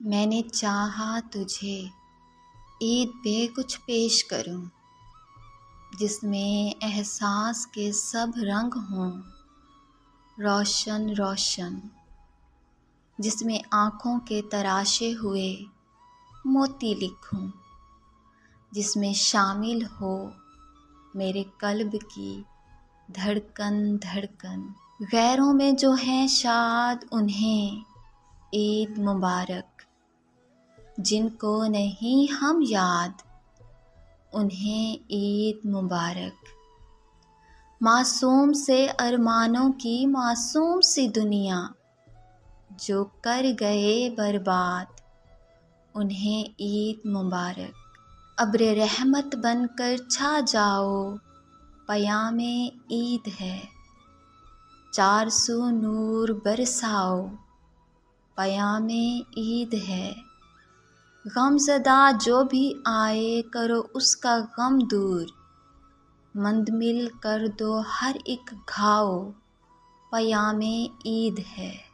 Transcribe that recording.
میں نے چاہا تجھے عید پہ کچھ پیش کروں، جس میں احساس کے سب رنگ ہوں روشن روشن، جس میں آنکھوں کے تراشے ہوئے موتی لکھوں، جس میں شامل ہو میرے قلب کی دھڑکن دھڑکن۔ غیروں میں جو ہیں شاد انہیں عید مبارک، جن کو نہیں ہم یاد انہیں عید مبارک۔ معصوم سے ارمانوں کی معصوم سی دنیا، جو کر گئے برباد انہیں عید مبارک۔ ابر رحمت بن کر چھا جاؤ، پیام عید ہے، چار سو نور برساؤ، پیام عید ہے۔ غم زدہ جو بھی آئے کرو اس کا غم دور، مندمل کر دو ہر ایک گھاؤ، پیام عید ہے۔